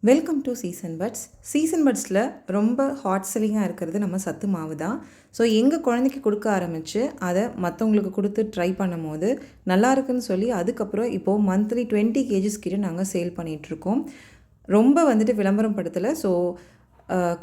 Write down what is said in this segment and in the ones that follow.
Welcome to Season Buds. Season பட்ஸில் ரொம்ப hot செல்லிங்காக இருக்கிறது நம்ம சத்து மாவு தான். ஸோ எங்கள் குழந்தைக்கு கொடுக்க ஆரம்பித்து அதை மற்றவங்களுக்கு கொடுத்து ட்ரை பண்ணும் போது நல்லா இருக்குன்னு சொல்லி அதுக்கப்புறம் இப்போது மந்த்லி 20 kgs கிட்ட நாங்கள் சேல் பண்ணிகிட்ருக்கோம். ரொம்ப விளம்பரம் படுத்தலை. ஸோ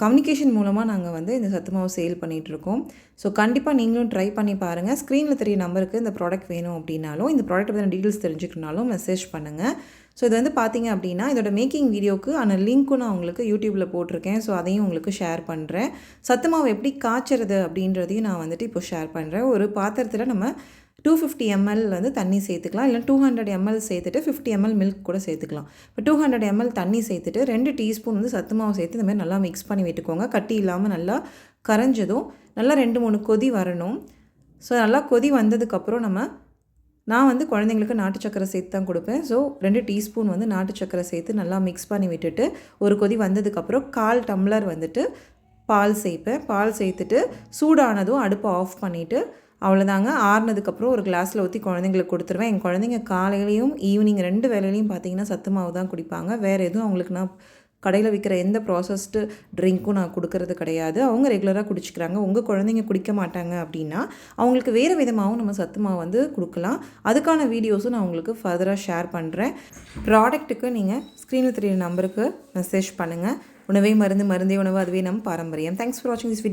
கம்யூனிகேஷன் மூலமாக நாங்கள் இந்த சத்து மாவு சேல் பண்ணிகிட்ருக்கோம். ஸோ கண்டிப்பாக நீங்களும் ட்ரை பண்ணி பாருங்கள். ஸ்க்ரீனில் தெரிய நம்பருக்கு இந்த ப்ராடக்ட் வேணும் அப்படின்னாலும் இந்த ப்ராடக்ட் பற்றின டீட்டெயில்ஸ் தெரிஞ்சுக்கணுனாலும் மெசேஜ் பண்ணுங்கள். ஸோ இது பார்த்தீங்க அப்படின்னா இதோட மேக்கிங் வீடியோக்கு லிங்க்கும் நான் உங்களுக்கு யூடியூப்பில் போட்டிருக்கேன். ஸோ அதையும் உங்களுக்கு ஷேர் பண்ணுறேன். சத்து மாவு எப்படி காய்ச்சறது அப்படின்றதையும் நான் இப்போ ஷேர் பண்ணுறேன். ஒரு பாத்திரத்தில் நம்ம 250 ml தண்ணி சேர்த்துக்கலாம். இல்லை 200 ml சேர்த்துட்டு 50 ml மில்க் கூட சேர்த்துக்கலாம். இப்போ 200 ml தண்ணி சேர்த்துட்டு 2 டீஸ்பூன் சத்து மாவு சேர்த்து இந்த மாதிரி நல்லா மிக்ஸ் பண்ணி விட்டுக்கோங்க. கட்டி இல்லாமல் நல்லா கரைஞ்சதும் நல்லா 2-3 கொதி வரணும். ஸோ நல்லா கொதி வந்ததுக்கப்புறம் நான் குழந்தைங்களுக்கு நாட்டு சக்கரை சேர்த்து தான் கொடுப்பேன். ஸோ 2 டீஸ்பூன் நாட்டு சக்கரை சேர்த்து நல்லா மிக்ஸ் பண்ணி விட்டுட்டு ஒரு கொதி வந்ததுக்கப்புறம் 1/4 டம்ளர் பால் சேர்ப்பேன். பால் சேர்த்துட்டு சூடானதும் அடுப்பை ஆஃப் பண்ணிவிட்டு அவ்வளோதாங்க. ஆறுனதுக்கப்புறம் ஒரு கிளாஸில் ஊற்றி குழந்தைங்களுக்கு கொடுத்துருவேன். என் குழந்தைங்க காலையிலையும் ஈவினிங் 2 வேளையிலையும் பார்த்திங்கன்னா சத்து மாவு தான் குடிப்பாங்க. வேறு எதுவும் அவங்களுக்கு நான் கடையில் விற்கிற எந்த ப்ராசஸ்டு ட்ரிங்க்கும் நான் கொடுக்கறது கிடையாது. அவங்க ரெகுலராக குடிச்சிக்கிறாங்க. உங்கள் குழந்தைங்க குடிக்க மாட்டாங்க அப்படின்னா அவங்களுக்கு வேறு விதமாகவும் நம்ம சத்து மாவு கொடுக்கலாம். அதுக்கான வீடியோஸும் நான் உங்களுக்கு ஃபர்தராக ஷேர் பண்ணுறேன். ப்ராடக்ட்டுக்கு நீங்கள் ஸ்க்ரீனில் தெரியுற நம்பருக்கு மெசேஜ் பண்ணுங்கள். உணவே மருந்து, மருந்தே உணவு, அதுவே நம் பாரம்பரியம். தேங்க்ஸ் ஃபார் வாட்சிங் திஸ் வீடியோ.